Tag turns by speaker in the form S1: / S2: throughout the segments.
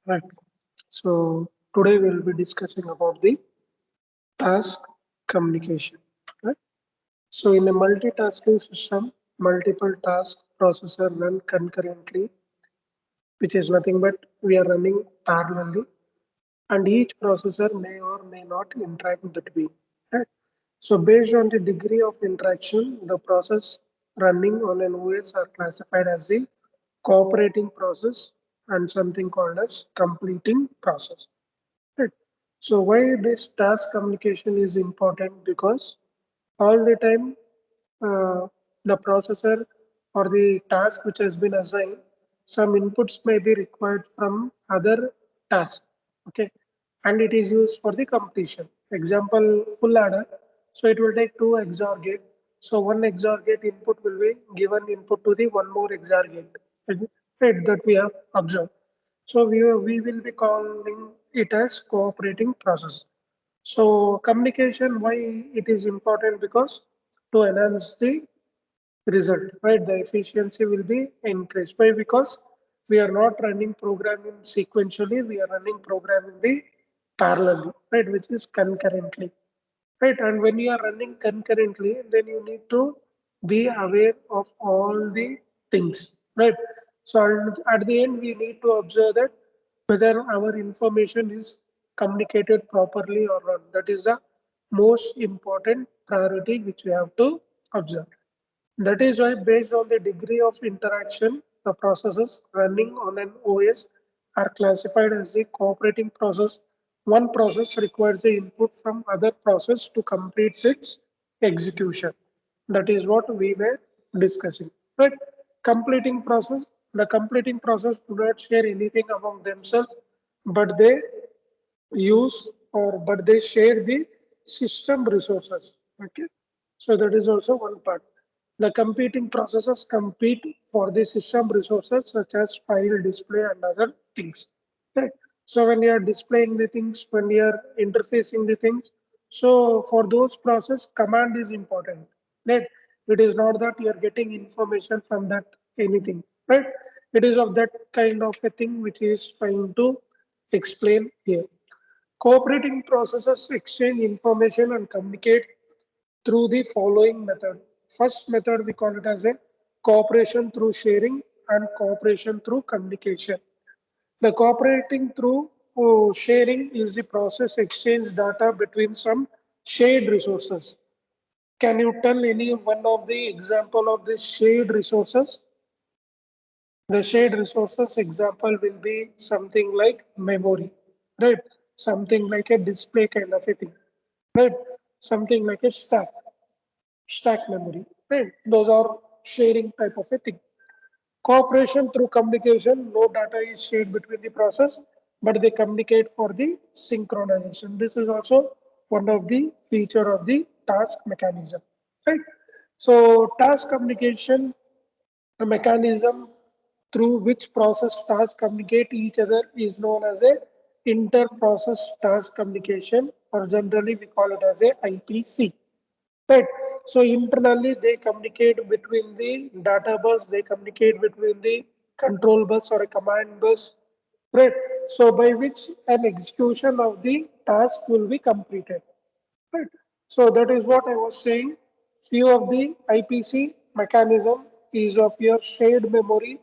S1: Right. So today we'll be discussing about the task communication. Right. So in a multitasking system, multiple task processor run concurrently, which is nothing but we are running parallelly, and each processor may or may not interact between. Right. So based on the degree of interaction, the process running on an OS are classified as the cooperating process and something called as completing process. Right. So why this task communication is important? Because all the time the processor or the task which has been assigned, some inputs may be required from other tasks. Okay, and it is used for the completion. Example, full adder. So it will take two XOR gate. So one XOR gate input will be given input to the one more XOR gate. Right, that we have observed. So we will be calling it as cooperating process. So communication, why it is important? Because to enhance the result, right? The efficiency will be increased. Why? Because we are not running programming sequentially, we are running programming the parallelly, right? Which is concurrently, right? And when you are running concurrently, then you need to be aware of all the things, right? So at the end, we need to observe that whether our information is communicated properly or not. That is the most important priority which we have to observe. That is why, based on the degree of interaction, the processes running on an OS are classified as a cooperating process. One process requires the input from other process to complete its execution. That is what we were discussing. But completing process, the completing process do not share anything among themselves, but they use or but they share the system resources. Okay, so that is also one part. The competing processes compete for the system resources such as file display and other things. Right. So when you are displaying the things, when you are interfacing the things, so for those process command is important. Right. It is not that you are getting information from that anything. Right. It is of that kind of a thing which is trying to explain here. Cooperating processes exchange information and communicate through the following method. First method we call it as a cooperation through sharing and cooperation through communication. The cooperating through sharing is the process exchange data between some shared resources. Can you tell any one of the example of the shared resources? The shared resources example will be something like memory, right? Something like a display kind of a thing, right? Something like a stack memory, right? Those are sharing type of a thing. Cooperation through communication, no data is shared between the process, but they communicate for the synchronization. This is also one of the feature of the task mechanism, right? So task communication, a mechanism through which process tasks communicate each other is known as a inter-process task communication, or generally we call it as a IPC. Right. So internally they communicate between the data bus, they communicate between the control bus or a command bus. Right. So by which an execution of the task will be completed. Right. So that is what I was saying. Few of the IPC mechanism is of your shared memory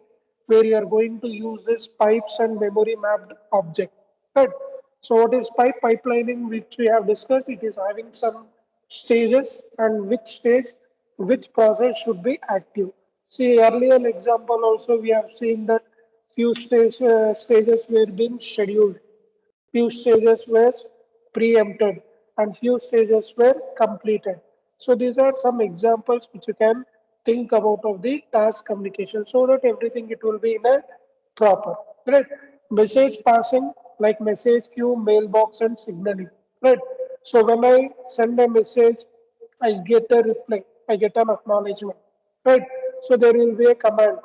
S1: where you are going to use this pipes and memory mapped object. Right. So what is pipelining which we have discussed? It is having some stages and which stage, which process should be active. See earlier example also we have seen that stages were being scheduled, few stages were preempted, and few stages were completed. So these are some examples which you can think about of the task communication so that everything it will be in a proper, right? Message passing like message queue, mailbox and signaling, right? So when I send a message, I get a reply, I get an acknowledgement, right? So there will be a command,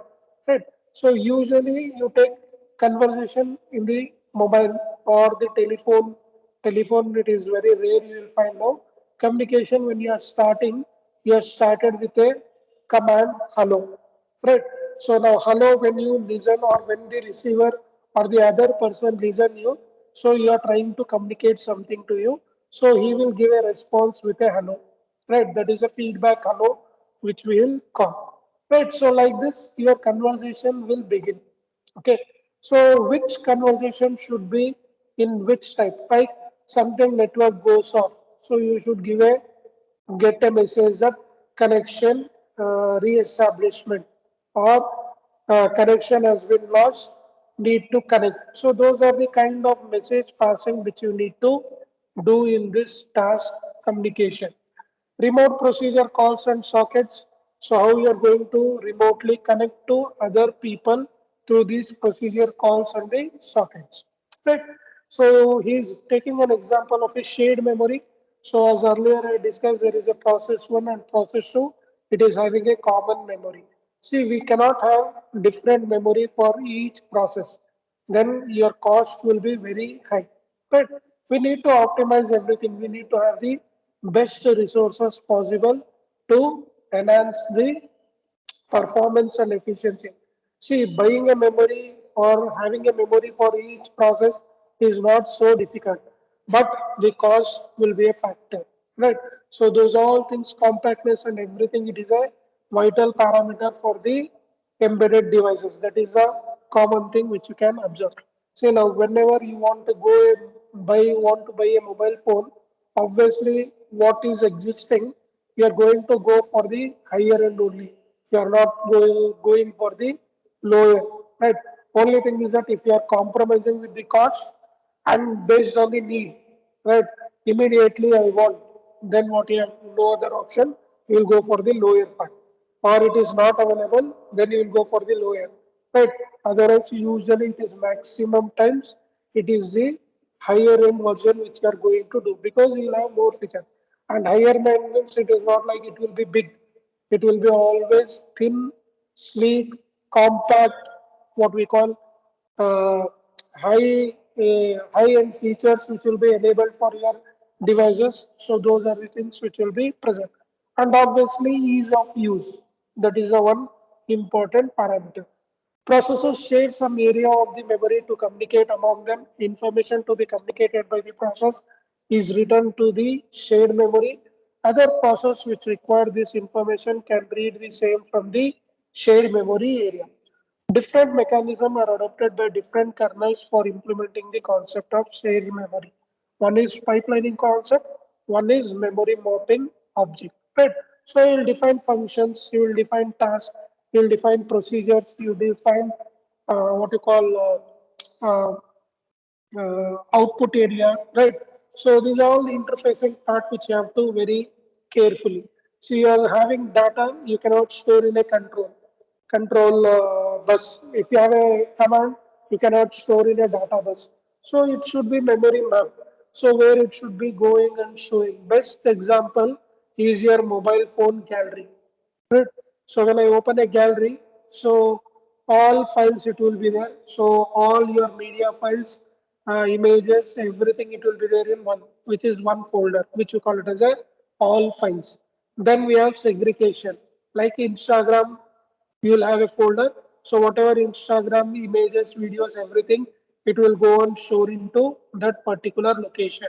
S1: right? So usually you take conversation in the mobile or the telephone. Telephone, it is very rare you will find now. Communication when you are starting, you are started with a command hello, right? So now hello when you listen or when the receiver or the other person listen you. So you are trying to communicate something to you. So he will give a response with a hello, right? That is a feedback hello, which we will call, right? So like this, your conversation will begin. Okay. So which conversation should be in which type? Like something network goes off. So you should give a get a message that connection re-establishment or connection has been lost, need to connect. So those are the kind of message passing which you need to do in this task communication. Remote procedure calls and sockets. So how you are going to remotely connect to other people through these procedure calls and the sockets. Right. So he's taking an example of a shared memory. So as earlier I discussed, there is a process one and process two. It is having a common memory. See, we cannot have different memory for each process. Then your cost will be very high. But we need to optimize everything. We need to have the best resources possible to enhance the performance and efficiency. See, buying a memory or having a memory for each process is not so difficult, but the cost will be a factor, right? So those all things, compactness and everything, it is a vital parameter for the embedded devices. That is a common thing which you can observe. So now, whenever you want to go and want to buy a mobile phone, obviously what is existing, you are going to go for the higher end only. You are not going for the lower, right? Only thing is that if you are compromising with the cost and based on the need, right? Immediately I want, then what you have no other option, you will go for the lower part. Or it is not available, then you will go for the lower, right? Otherwise, usually it is maximum times, it is the higher end version which you are going to do because you will have more features. And higher end means it is not like it will be big. It will be always thin, sleek, compact, what we call uh, high-end features which will be enabled for your devices. So those are the things which will be present. And obviously ease of use. That is the one important parameter. Processors share some area of the memory to communicate among them. Information to be communicated by the process is written to the shared memory. Other processes which require this information can read the same from the shared memory area. Different mechanisms are adopted by different kernels for implementing the concept of shared memory. One is pipelining concept, one is memory mapping object. Right? So you will define functions, you will define tasks, you will define procedures, you define what you call output area, right? So these are all the interfacing part which you have to very carefully. So you are having data, you cannot store in a control bus. If you have a command, you cannot store in a data bus. So it should be memory map. So where it should be going and showing. Best example is your mobile phone gallery. Right. So when I open a gallery, so all files it will be there. So all your media files, images, everything it will be there in one, which is one folder, which we call it as a all files. Then we have segregation, like Instagram, you will have a folder. So whatever Instagram images, videos, everything, it will go and store into that particular location,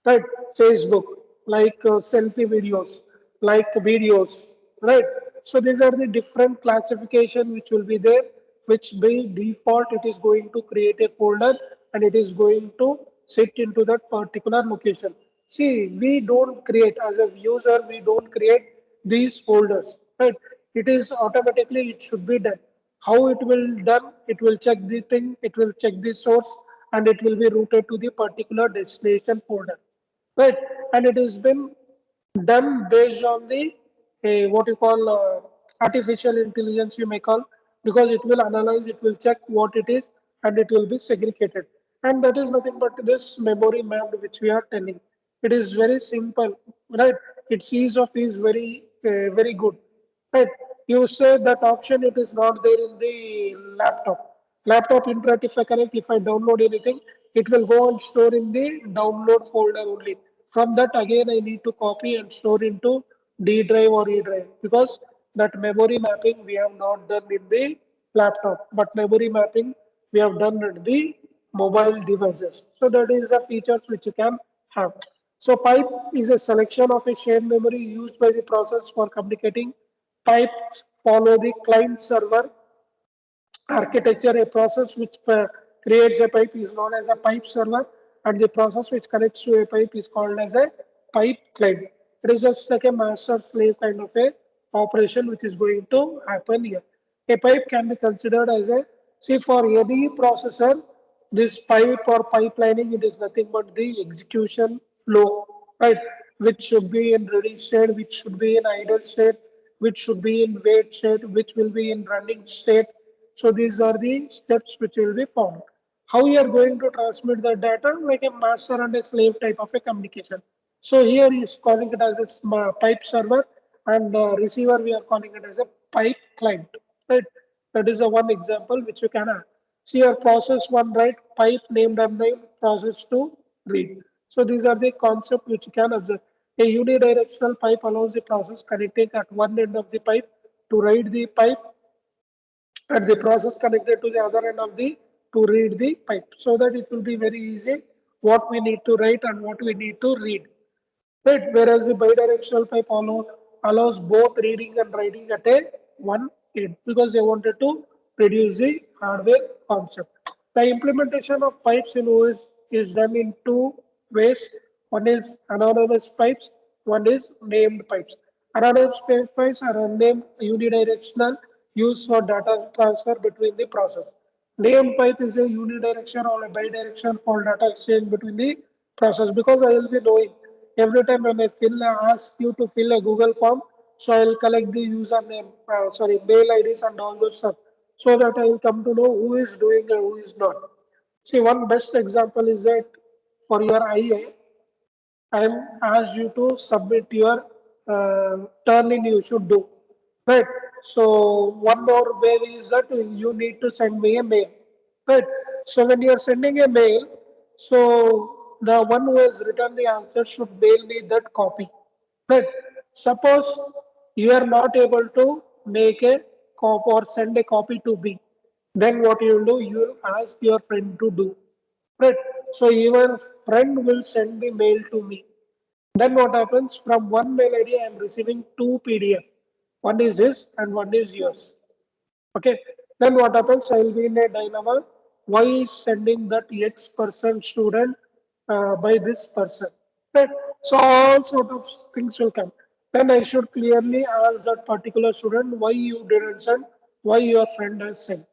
S1: right? Facebook, like selfie videos, like videos, right? So these are the different classification which will be there, which by default it is going to create a folder and it is going to sit into that particular location. See, we don't create as a user, we don't create these folders, right? It is automatically, it should be done. How it will done, it will check the thing, it will check the source, and it will be routed to the particular destination folder, right? And it has been done based on the what you call artificial intelligence, you may call, because it will analyze, it will check what it is, and it will be segregated. And that is nothing but this memory map which we are telling. It is very simple, right? Its ease of is very good, right? You say that option, it is not there in the laptop. Laptop internet, if I connect, if I download anything, it will go and store in the download folder only. From that, again, I need to copy and store into D drive or E drive because that memory mapping we have not done in the laptop. But memory mapping we have done at the mobile devices. So that is the features which you can have. So pipe is a selection of a shared memory used by the process for communicating. Pipes follow the client server architecture. A process which creates a pipe is known as a pipe server, and the process which connects to a pipe is called as a pipe client. It is just like a master slave kind of a operation which is going to happen here. A pipe can be considered as a, see, for any processor, this pipe or pipelining, it is nothing but the execution flow, right? Which should be in ready state, which should be in idle state, which should be in wait state, which will be in running state. So these are the steps which will be followed. How you are going to transmit the data, like a master and a slave type of a communication. So here is calling it as a pipe server, and receiver we are calling it as a pipe client, right? That is the one example which you can have. See your process one, right? Pipe named unnamed, process two, read. So these are the concept which you can observe. A unidirectional pipe allows the process connecting at one end of the pipe to write the pipe, and the process connected to the other end of the to read the pipe, so that it will be very easy what we need to write and what we need to read. Right, whereas the bidirectional pipe allows both reading and writing at a one end, because they wanted to reduce the hardware concept. The implementation of pipes in OS is done in two ways. One is anonymous pipes, one is named pipes. Anonymous pipes are unnamed unidirectional, used for data transfer between the process. Named pipe is a unidirectional or a bidirectional for data exchange between the process, because I will be knowing every time when I ask you to fill a Google form, so I will collect the username, mail IDs and all those stuff, so that I will come to know who is doing and who is not. See, one best example is that for your IA, I'm asked you to submit your turn in you should do. Right. So one more way is that you need to send me a mail. Right. So when you are sending a mail, so the one who has written the answer should mail me that copy. Right. Suppose you are not able to make a copy or send a copy to me, then what you will do? You will ask your friend to do. Right. So your friend will send the mail to me. Then what happens? From one mail ID, I am receiving two PDF. One is his and one is yours. Okay. Then what happens? I will be in a dilemma. Why is sending that X person student by this person? Right. So all sort of things will come. Then I should clearly ask that particular student why you didn't send, why your friend has sent.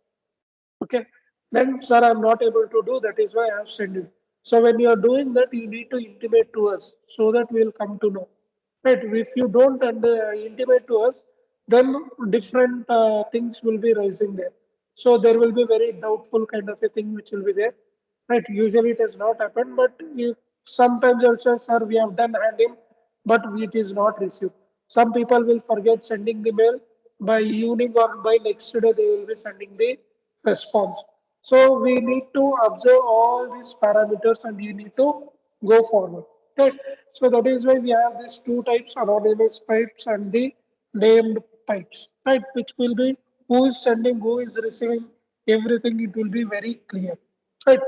S1: Okay. Then, sir, I'm not able to do that. Is why I have sent you. So when you are doing that, you need to intimate to us so that we'll come to know. Right? If you don't intimate to us, then different things will be rising there. So there will be very doubtful kind of a thing which will be there. Right? Usually it has not happened, but sometimes also, sir, we have done hand in, but it is not received. Some people will forget sending the mail by evening or by next day they will be sending the response. So we need to observe all these parameters and you need to go forward. Right. So that is why we have these two types, anonymous pipes and the named pipes, right? Which will be who is sending, who is receiving, everything. It will be very clear. Right.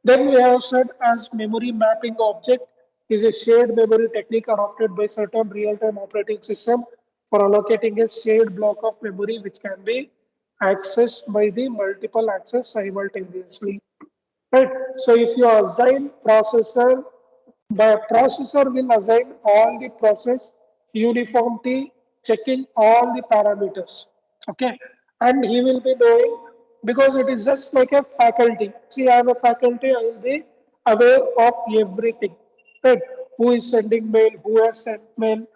S1: Then we have said as memory mapping object is a shared memory technique adopted by certain real-time operating system for allocating a shared block of memory which can be accessed by the multiple access simultaneously. Right. So if you assign processor, the processor will assign all the process uniformity, checking all the parameters. Okay. And he will be knowing, because it is just like a faculty. See, I am a faculty, I will be aware of everything. Right. Who is sending mail, who has sent mail,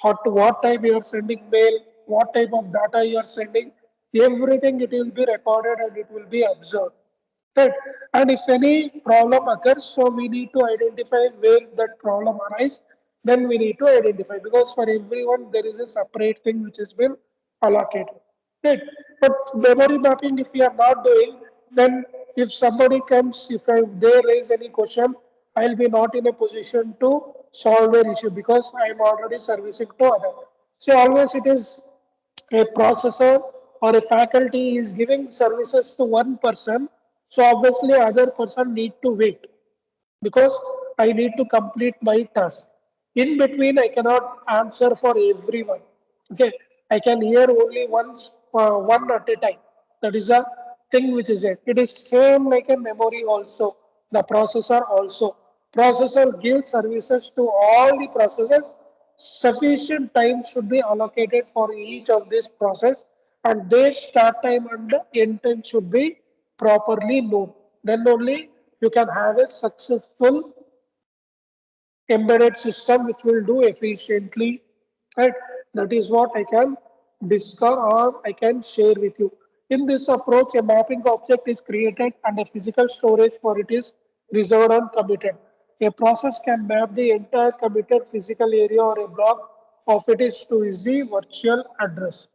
S1: what time you are sending mail, what type of data you are sending, everything it will be recorded and it will be observed. Right. And if any problem occurs, so we need to identify where that problem arises. Then we need to identify, because for everyone there is a separate thing which has been allocated. Right. But memory mapping, if we are not doing, then if somebody comes, if they raise any question, I'll be not in a position to solve their issue because I am already servicing to other. So always it is a processor or a faculty is giving services to one person, So obviously other person need to wait because I need to complete my task. In between, I cannot answer for everyone. Okay, I can hear only one at a time. That is a thing which is it. It is same like a memory also. The processor also. Processor gives services to all the processes. Sufficient time should be allocated for each of this process, and their start time and the end time should be properly known. Then only you can have a successful embedded system which will do efficiently, right? That is what I can discuss or I can share with you. In this approach, a mapping object is created and a physical storage for it is reserved and committed. A process can map the entire committed physical area or a block of it is to the virtual address.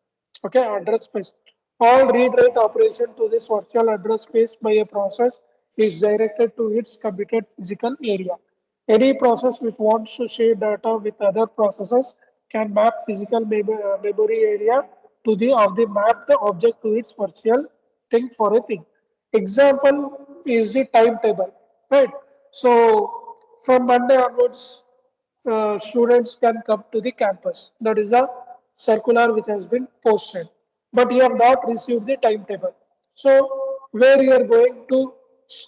S1: Okay, address space. All read-write operation to this virtual address space by a process is directed to its committed physical area. Any process which wants to share data with other processes can map physical memory area to the of the mapped object to its virtual thing for a thing. Example is the timetable, right? So from Monday onwards, students can come to the campus. That is a circular which has been posted. But you have not received the timetable. So where you are going to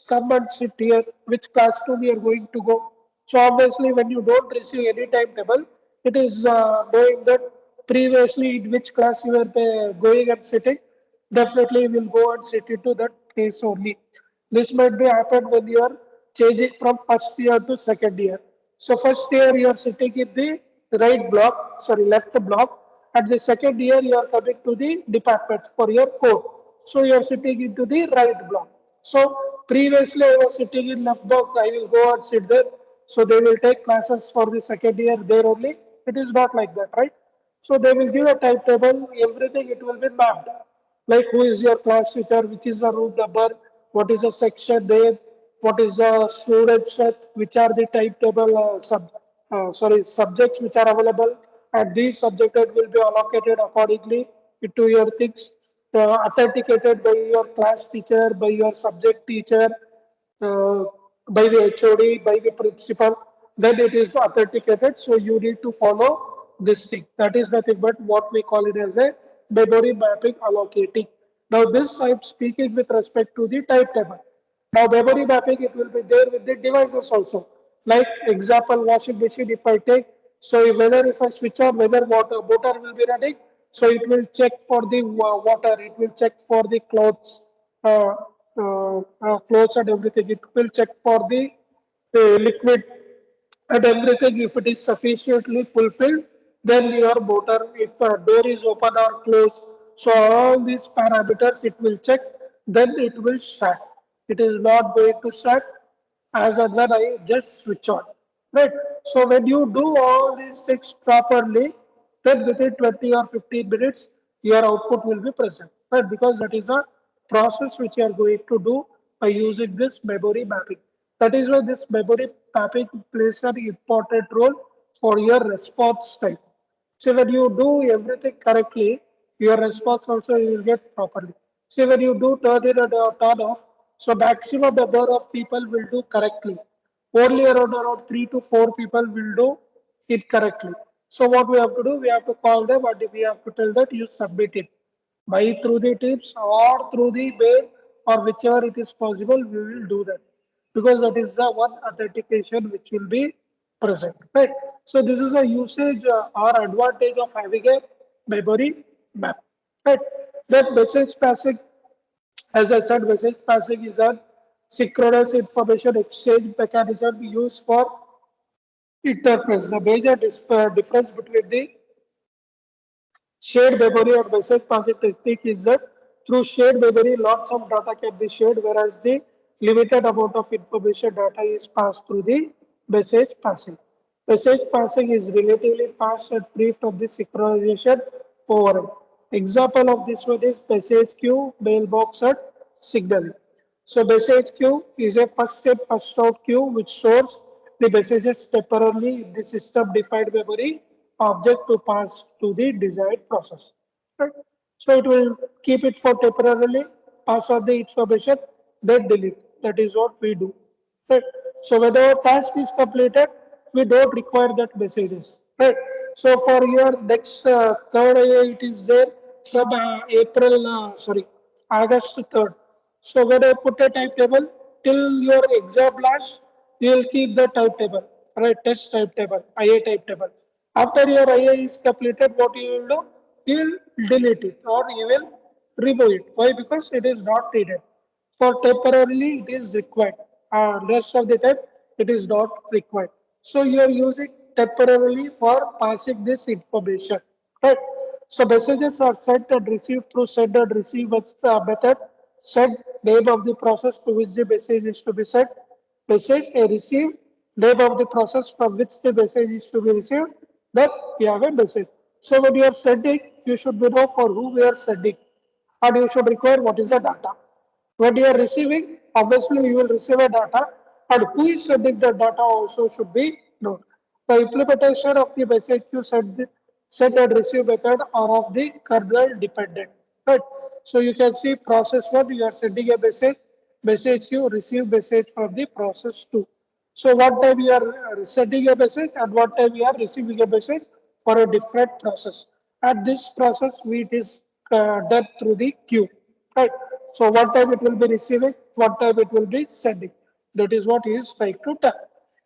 S1: come and sit here, which classroom you are going to go. So obviously when you don't receive any timetable, it is knowing that previously in which class you were going and sitting, definitely you will go and sit into that place only. This might be happen when you are changing from first year to second year. So first year you are sitting in the right block, sorry, left block. At the second year you are coming to the department for your code. So you are sitting into the right block. So previously I was sitting in left block, I will go and sit there. So they will take classes for the second year there only. It is not like that, right? So they will give a timetable, everything it will be mapped. Like who is your class teacher, which is the room number, what is the section name, what is the student set, which are the timetable subjects which are available, and these subjects will be allocated accordingly into your things, authenticated by your class teacher, by your subject teacher, uh, by the HOD, by the principal, then it is authenticated. So you need to follow this thing. That is nothing but what we call it as a memory mapping allocating. Now this I am speaking with respect to the timetable. Now memory mapping, it will be there with the devices also. Like example washing machine if I take, so whether if I switch on whether motor will be running, so it will check for the water, it will check for the clothes, uh, clothes and everything. It will check for the liquid and everything. If it is sufficiently fulfilled, then your motor, if a door is open or closed, so all these parameters it will check, then it will start. It is not going to start as and when I just switch on. Right. So when you do all these things properly, then within 20 or 15 minutes, your output will be present. Right. Because that is a process which you are going to do by using this memory mapping. That is why this memory mapping plays an important role for your response time. So when you do everything correctly, your response also you will get properly. See when you do turn in and turn off, so maximum number of people will do correctly. Only around 3 to 4 people will do it correctly. So what we have to do, we have to call them and we have to tell that you submit it by through the tips or through the mail or whichever it is possible, we will do that because that is the one authentication which will be present, right? So this is a usage or advantage of having a memory map, right? Then message passing, as I said, message passing is a synchronous information exchange mechanism used for interface. The major difference between the shared memory and message passing technique is that through shared memory, lots of data can be shared, whereas the limited amount of information data is passed through the message passing. Message passing is relatively fast and free from the synchronization overhead. Example of this one is message queue, mailbox, and signaling. So message queue is a first in, first out queue which stores the messages temporarily in the system defined memory object to pass to the desired process. Right? So it will keep it for temporarily, pass on the information. then delete. That is what we do. Right. So when our task is completed, we don't require that messages. Right. So for your next third IA, it is there from August 3rd. So when I put a timetable till your exam lasts, you will keep the timetable, right? Test timetable, IA timetable. After your IA is completed, what you will do? You will delete it or you will remove it. Why? Because it is not needed. For temporarily, it is required. Rest of the time, it is not required. So you are using temporarily for passing this information, right? So messages are sent and received through send and receive method. Send name of the process to which the message is to be sent. Message a receive name of the process from which the message is to be received. Then you have a message. So when you are sending, you should know for who we are sending, and you should require what is the data. When you are receiving, obviously you will receive a data, and who is sending the data also should be known. The implementation of the message queue send and receive method are of the kernel dependent. Right. So you can see process one, you are sending a message queue receive message from the process two. So one time you are sending a message and one time you are receiving a message for a different process. And this process it is done through the queue. Right. So one time it will be receiving, one time it will be sending. That is what he is trying to tell.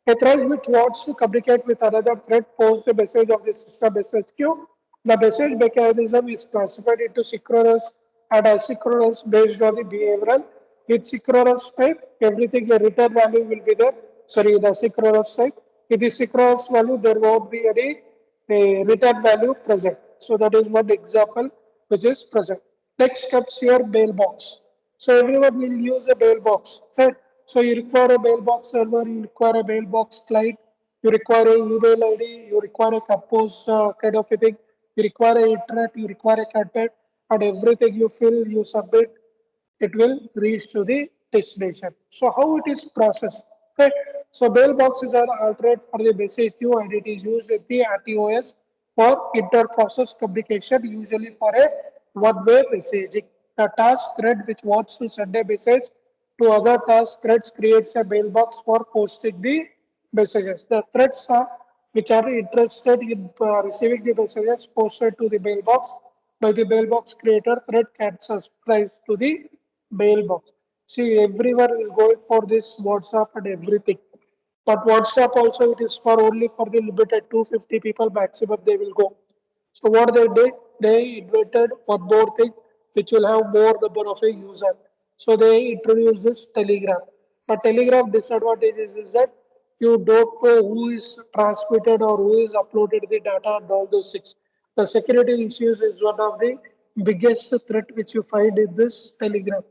S1: A thread which wants to communicate with another thread posts the message of the system message queue. The message mechanism is classified into synchronous and asynchronous based on the behavioral. With synchronous type, everything a return value will be there. Sorry, the synchronous type. In the synchronous value, there won't be any return value present. So that is one example which is present. Next comes your mailbox. So everyone will use a mailbox, right? So you require a mailbox server, you require a mailbox client, you require a email ID, you require a compose kind of a thing, you require a internet, you require a content, and everything you fill, you submit, it will reach to the destination. So how it is processed? Okay. So mailbox is an alternate for the message queue and it is used in the RTOS for inter-process communication, usually for a one-way messaging. The task thread which wants to send a message to other task threads creates a mailbox for posting the messages. The threads are, which are interested in receiving the messages posted to the mailbox by the mailbox creator, thread can subscribe to the mailbox. See, everyone is going for this WhatsApp and everything. But WhatsApp also it is for only for the limited 250 people maximum they will go. So what they did, they invented one more thing which will have more number of a user. So they introduced this Telegram. But Telegram disadvantage is that you don't know who is transmitted or who is uploaded the data and all those things. The security issues is one of the biggest threat which you find in this Telegram.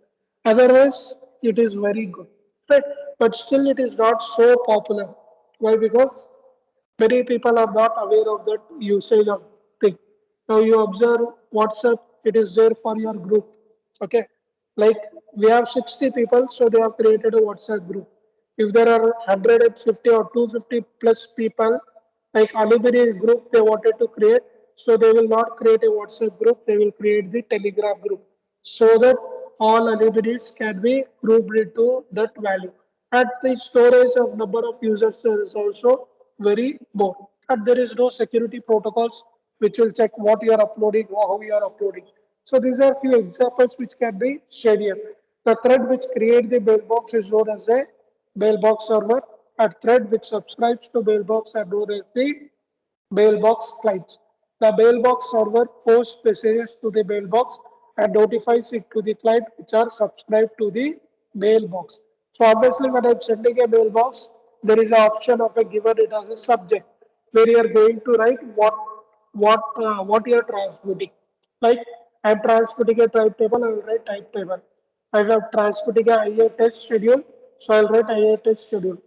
S1: Otherwise, it is very good, right? But still, it is not so popular. Why? Because many people are not aware of that usage of thing. Now you observe WhatsApp, it is there for your group. Okay. Like we have 60 people, so they have created a WhatsApp group. If there are 150 or 250 plus people, like alumni group they wanted to create, so they will not create a WhatsApp group, they will create the Telegram group so that all alumni can be grouped into that value. And the storage of number of users is also very more. And there is no security protocols which will check what you are uploading or how you are uploading. So these are few examples which can be shared here. The thread which create the mailbox is known as a mailbox server. A thread which subscribes to mailbox are known as the mailbox clients. The mailbox server posts messages to the mailbox and notifies it to the client which are subscribed to the mailbox. So obviously when I'm sending a mailbox, there is an option of a given it as a subject where you are going to write what you are transmitting. Like I'm transmitting a timetable, I will write timetable. I am transmitting a IA test schedule, so I'll write IA test schedule.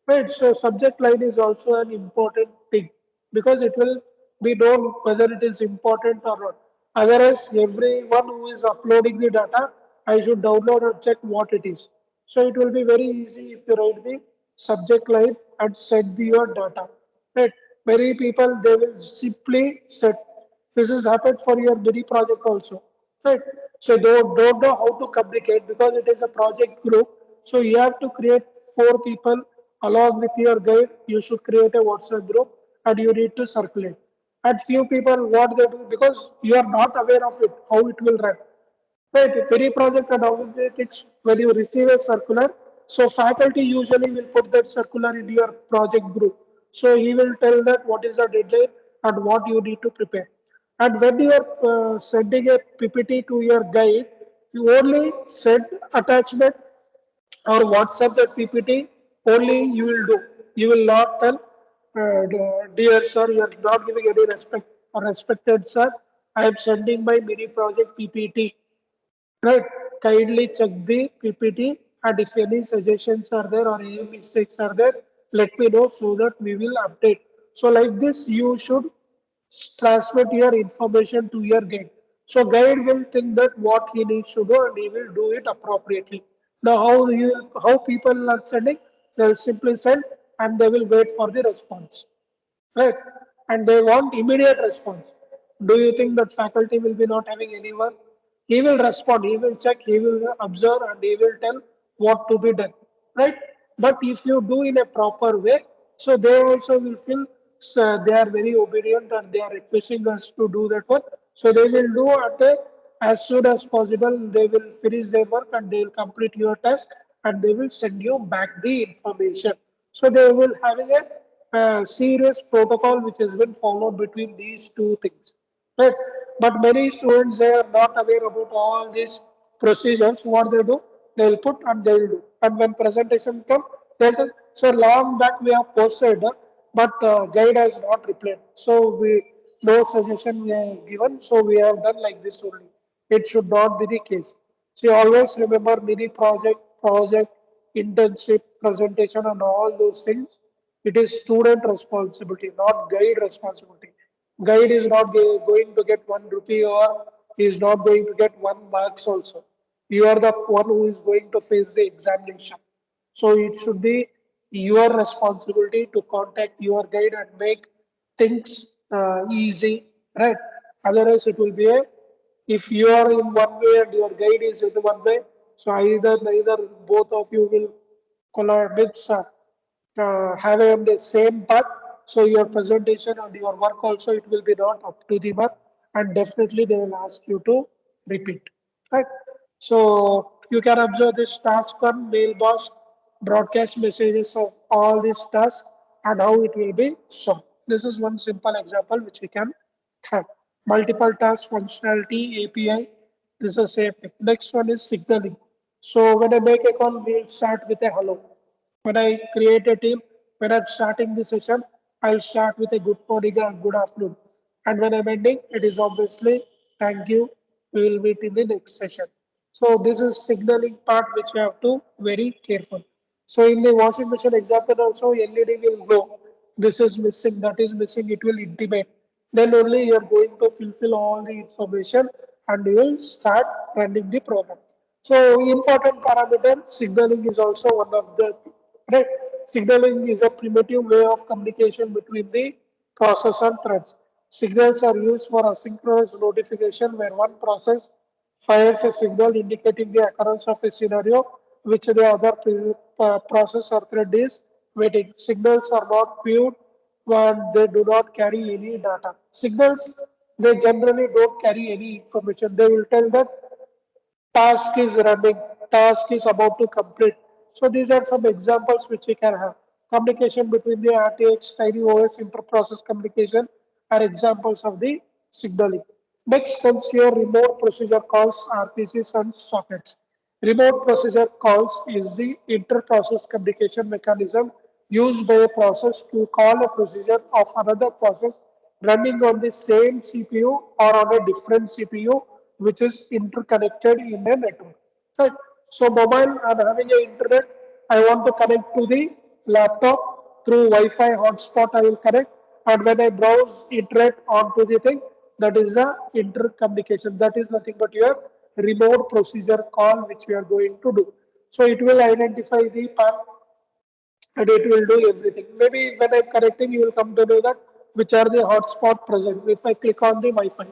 S1: Right, so subject line is also an important thing because it will be known whether it is important or not. Otherwise, everyone who is uploading the data, I should download and check what it is. So it will be very easy if you write the subject line and set your data. Right, many people they will simply set. This has happened for your mini project also. Right. So they don't know how to communicate because it is a project group. So you have to create four people along with your guide. You should create a WhatsApp group and you need to circulate. And few people what they do because you are not aware of it, how it will run. Right, very project and analytics, when you receive a circular, so faculty usually will put that circular in your project group. So he will tell that what is the deadline and what you need to prepare. And when you are sending a PPT to your guide, you only send attachment or WhatsApp that PPT, only you will do. You will not tell, dear sir, you are not giving any respect or respected sir. I am sending my mini project PPT. Right. Kindly check the PPT and if any suggestions are there or any mistakes are there, let me know so that we will update. So like this, you should transmit your information to your guide. So guide will think that what he needs to do and he will do it appropriately. Now how people are sending, they will simply send and they will wait for the response. Right? And they want immediate response. Do you think that faculty will be not having any work? He will respond, he will check, he will observe, and he will tell what to be done. Right? But if you do in a proper way, so they also will feel they are very obedient and they are requesting us to do that work. So they will do at as soon as possible. They will finish their work and they will complete your task and they will send you back the information. So they will having a serious protocol which has been followed between these two things. Right? But many students they are not aware about all these procedures. What they do, they will put and they will do. And when presentation come, they'll tell, so long back we have posted, but guide has not replied. So we no suggestion given. So we have done like this only. It should not be the case. So you always remember mini project, internship, presentation, and all those things. It is student responsibility, not guide responsibility. Guide is not going to get 1 rupee or is not going to get 1 marks also. You are the one who is going to face the examination. So it should be your responsibility to contact your guide and make things easy, right? Otherwise, it will be a if you are in one way and your guide is in one way, so either neither both of you will collide with have the same path. So your presentation and your work also it will be not up to the mark, and definitely they will ask you to repeat. Right. So you can observe this task one mailbox broadcast messages of all these tasks and how it will be solved. This is one simple example which we can have. Multiple task functionality API. This is the same thing. Next one is signaling. So when I make a call, we'll start with a hello. When I create a team, when I'm starting the session, I'll start with a good morning and good afternoon. And when I'm ending, it is obviously thank you. We will meet in the next session. So this is signaling part which you have to very careful. So in the washing machine example also LED will glow. This is missing, that is missing, it will intimate. Then only you are going to fulfill all the information and you will start running the program. So important parameter signaling is also one of the right. Signaling is a primitive way of communication between the process and threads. Signals are used for asynchronous notification where one process fires a signal indicating the occurrence of a scenario which the other process or thread is waiting. Signals are not queued and they do not carry any data. Signals, they generally don't carry any information. They will tell that task is running, task is about to complete. So these are some examples which we can have. Communication between the RTX, TinyOS, inter-process communication are examples of the signaling. Next comes your remote procedure calls, RPCs and sockets. Remote procedure calls is the inter-process communication mechanism used by a process to call a procedure of another process running on the same CPU or on a different CPU which is interconnected in a network. Right. So mobile, I'm having an internet. I want to connect to the laptop through Wi-Fi hotspot. I will connect, and when I browse internet onto the thing, that is the intercommunication. That is nothing but your remote procedure call which we are going to do. So it will identify the path and it will do everything. Maybe when I'm connecting, you will come to know that which are the hotspot present if I click on the Wi-Fi.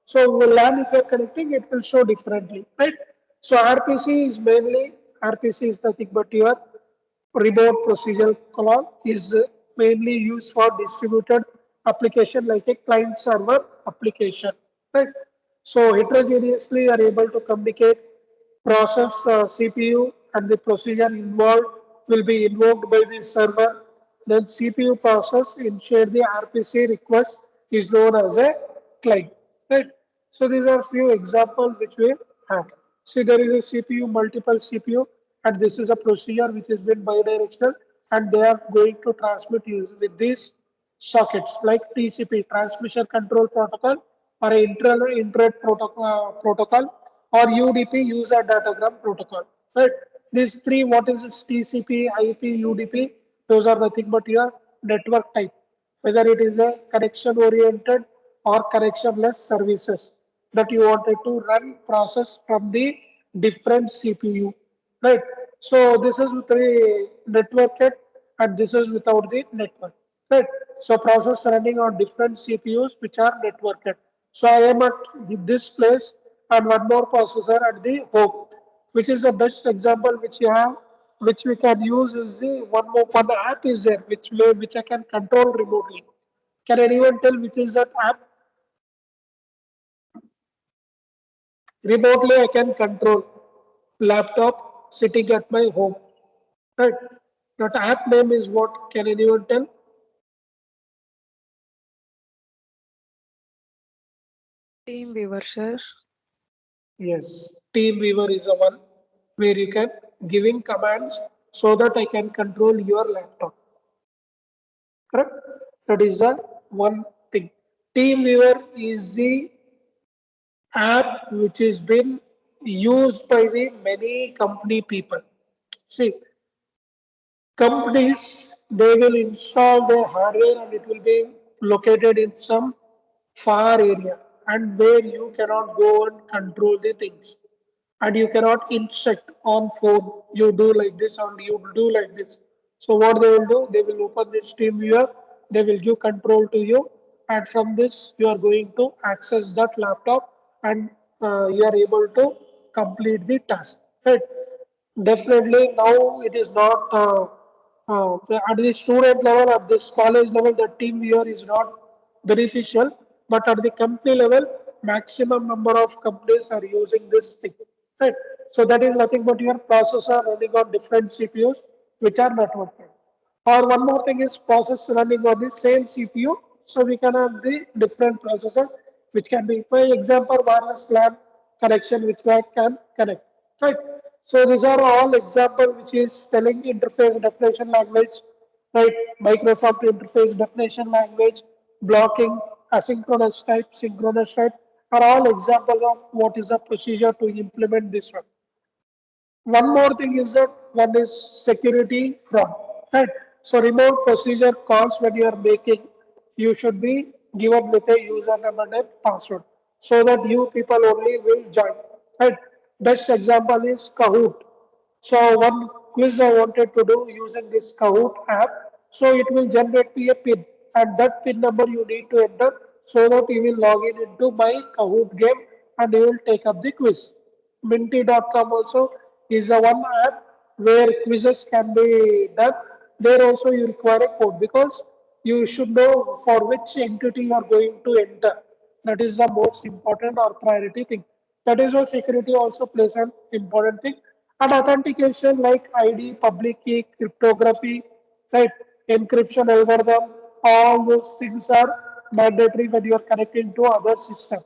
S1: So LAN, if you're connecting, it will show differently, right? So RPC is mainly, RPC is nothing but your remote procedural call is mainly used for distributed application like a client server application, right? So heterogeneously you are able to communicate process CPU and the procedure involved will be invoked by the server. Then CPU process initiate the RPC request is known as a client, right? So these are few examples which we have. See, there is a CPU, multiple CPU, and this is a procedure which has been bidirectional, and they are going to transmit use with these sockets like TCP, Transmission Control Protocol, or Internet protocol, or UDP, User Datagram Protocol. Right? These three, what is this TCP, IP, UDP? Those are nothing but your network type, whether it is a connection oriented or connectionless services that you wanted to run process from the different CPU, right? So this is with the networked and this is without the network, right? So process running on different CPUs which are networked. So I am at this place and one more processor at the home, which is the best example which you have, which we can use is the one app is there which I can control remotely. Can anyone tell which is that app? Remotely, I can control laptop sitting at my home. Right. That app name is what? Can anyone tell?
S2: Team viewer, sir.
S1: Yes. TeamViewer is the one where you can giving commands so that I can control your laptop. Correct? That is the one thing. TeamViewer is the app which has been used by the many company people. See, companies they will install their hardware and it will be located in some far area and where you cannot go and control the things and you cannot instruct on phone you do like this and you do like this. So what they will do, they will open this team viewer, they will give control to you, and from this you are going to access that laptop and you are able to complete the task, right? Definitely, now it is not at the student level, at this college level, the team viewer is not beneficial. But at the company level, maximum number of companies are using this thing. Right. So that is nothing but your processor running on different CPUs which are networked. Or one more thing is process running on the same CPU. So we can have the different processor which can be, for example, wireless LAN connection which we can connect. Right. So these are all example which is telling interface definition language, right? Microsoft interface definition language, blocking, asynchronous type, synchronous type are all examples of what is the procedure to implement this one. One more thing is that one is security fraud. Right? So remote procedure calls when you are making, you should be given with a username and a password so that you people only will join. Right? Best example is Kahoot. So one quiz I wanted to do using this Kahoot app. So it will generate me a pin and that pin number you need to enter so that you will log in into my Kahoot game and you will take up the quiz. Minty.com also is a one app where quizzes can be done. There also you require a code because you should know for which entity you are going to enter. That is the most important or priority thing. That is why security also plays an important thing. And authentication like ID, public key, cryptography, right? Encryption algorithm, all those things are mandatory when you are connecting to other system.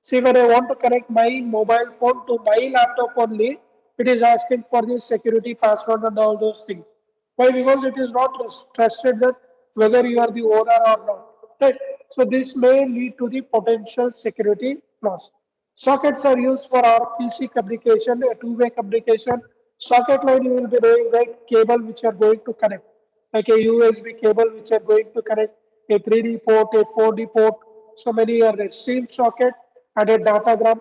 S1: See, when I want to connect my mobile phone to my laptop only, it is asking for the security password and all those things. Why? Because it is not trusted that whether you are the owner or not. Right? So this may lead to the potential security loss. Sockets are used for our PC communication, a two-way communication. Socket line you will be knowing like cable which you are going to connect, like a USB cable which are going to connect a 3D port, a 4D port. So many are a stream socket and a datagram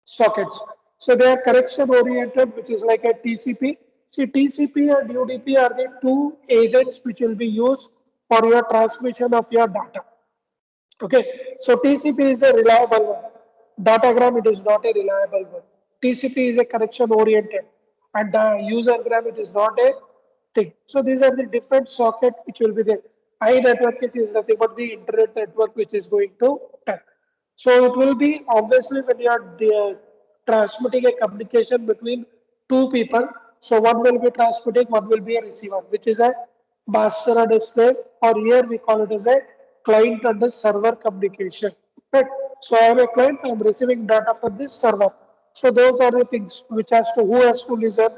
S1: sockets. So they are connection oriented, which is like a TCP. See, TCP and UDP are the two agents which will be used for your transmission of your data. Okay, so TCP is a reliable one. Datagram, it is not a reliable one. TCP is a connection oriented, and usergram, it is not a thing. So these are the different socket which will be there. I network, it is nothing but the internet network which is going to tell. So it will be obviously when you are transmitting a communication between two people. So one will be transmitting, one will be a receiver, which is a master and a slave, or here we call it as a client and a server communication. Right. So I am a client, I am receiving data from this server. So those are the things which has to who has to listen,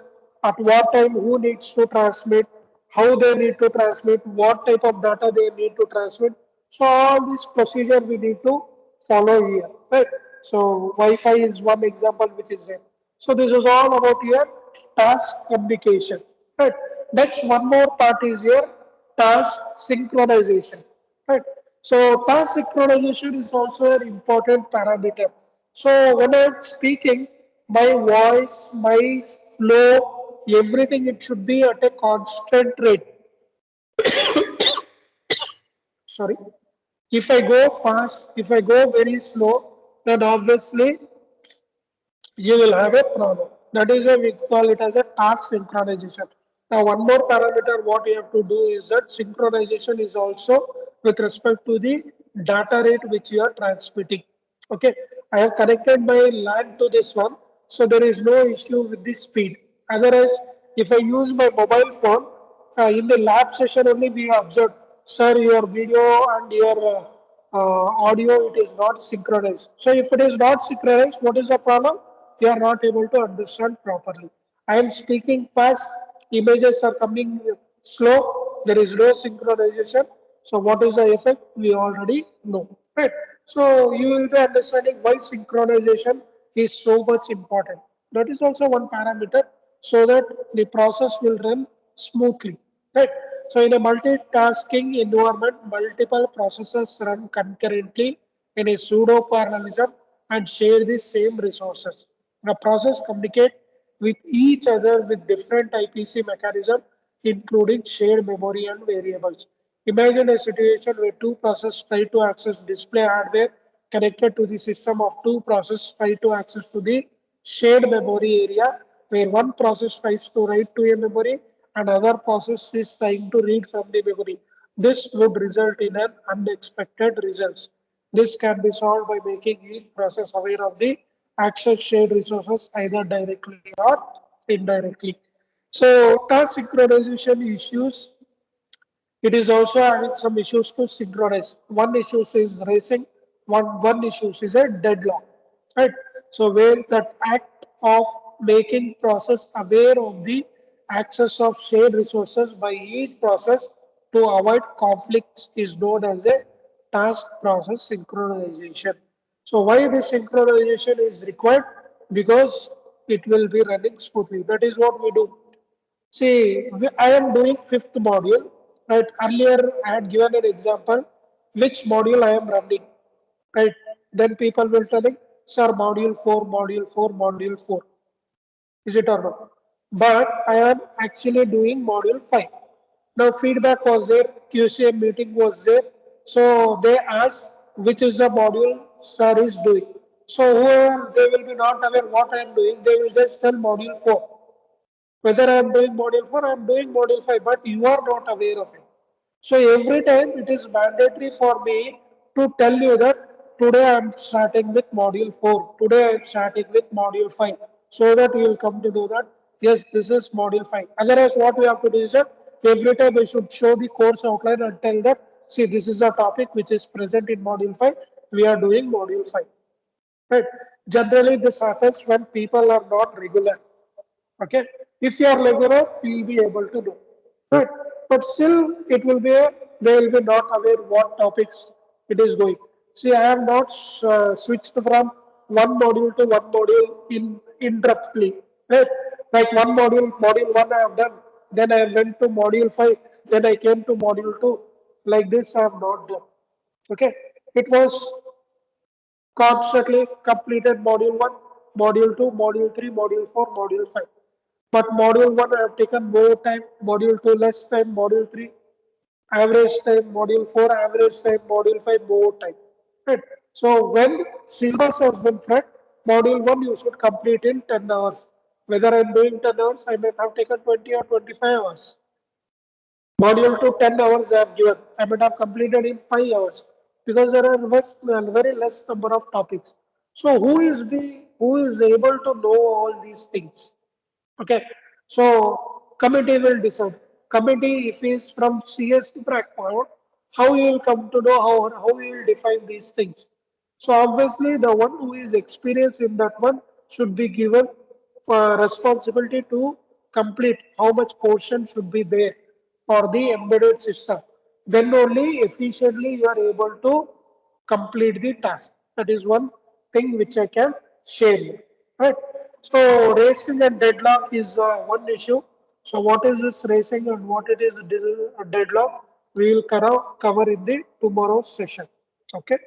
S1: at what time, who needs to transmit, how they need to transmit, what type of data they need to transmit. So all this procedure we need to follow here, right? So Wi-Fi is one example which is there. So this is all about your task communication, right? Next, one more part is your task synchronization, right? So task synchronization is also an important parameter. So when I'm speaking, my voice, my flow, everything, it should be at a constant rate. Sorry. If I go fast, if I go very slow, then obviously you will have a problem. That is why we call it as a task synchronization. Now, one more parameter what you have to do is that synchronization is also with respect to the data rate which you are transmitting. Okay, I have connected my LAN to this one, so there is no issue with the speed. Otherwise, if I use my mobile phone, in the lab session only we observed, sir, your video and your audio, it is not synchronized. So if it is not synchronized, what is the problem? You are not able to understand properly. I am speaking fast, images are coming slow, there is no synchronization. So what is the effect? We already know, right? So you will be understanding why synchronization is so much important. That is also one parameter so that the process will run smoothly, right? So in a multitasking environment, multiple processes run concurrently in a pseudo parallelism and share the same resources. The process communicate with each other with different IPC mechanism, including shared memory and variables. Imagine a situation where two processes try to access display hardware connected to the system of two processes try to access to the shared memory area, where one process tries to write to a memory and other process is trying to read from the memory. This would result in an unexpected results. This can be solved by making each process aware of the access shared resources either directly or indirectly. So task synchronization issues, it is also having some issues to synchronize. One issue is racing, one issue is a deadlock, right? So where that act of making process aware of the access of shared resources by each process to avoid conflicts is known as a task process synchronization. So why this synchronization is required? Because it will be running smoothly. That is what we do. See, I am doing fifth module, right? Earlier, I had given an example which module I am running, right? Then people will telling, sir, module 4, module 4, module 4. Is it or not? But I am actually doing module 5. Now, feedback was there, QCM meeting was there. So they asked which is the module sir is doing. So whoever they will be not aware what I am doing, they will just tell module 4. Whether I am doing module 4, I am doing module 5, but you are not aware of it. So every time it is mandatory for me to tell you that today I am starting with module 4, today I am starting with module 5, so that you will come to know that yes, this is module 5. Otherwise, what we have to do is that every time we should show the course outline and tell that, see, this is a topic which is present in module 5, we are doing module 5. Right? Generally, this happens when people are not regular. Okay, if you are regular, you will be able to do, right? But still, it will be they will be not aware what topics it is going. See, I have not switched from one module to one module in interruptly, right? Like one module, module one I have done, then I went to module 5, then I came to module 2. Like this, I have not done. Okay, it was constantly completed module 1, module 2, module 3, module 4, module 5. But module 1 I have taken more time, module 2 less time, module 3 average time, module 4 average time, module 5 more time. Right. So when syllabus has been read, module 1 you should complete in 10 hours. Whether I'm doing 10 hours, I may have taken 20 or 25 hours. Module 2, 10 hours I have given. I might have completed in 5 hours because there are very less number of topics. So who is able to know all these things? Okay, so committee will decide. Committee, if is from CSC background, how you will come to know how you will define these things. So obviously, the one who is experienced in that one should be given responsibility to complete how much portion should be there for the embedded system. Then only efficiently you are able to complete the task. That is one thing which I can share you. Right. So racing and deadlock is one issue. So what is this racing and what it is deadlock? We will cover in the tomorrow's session. Okay.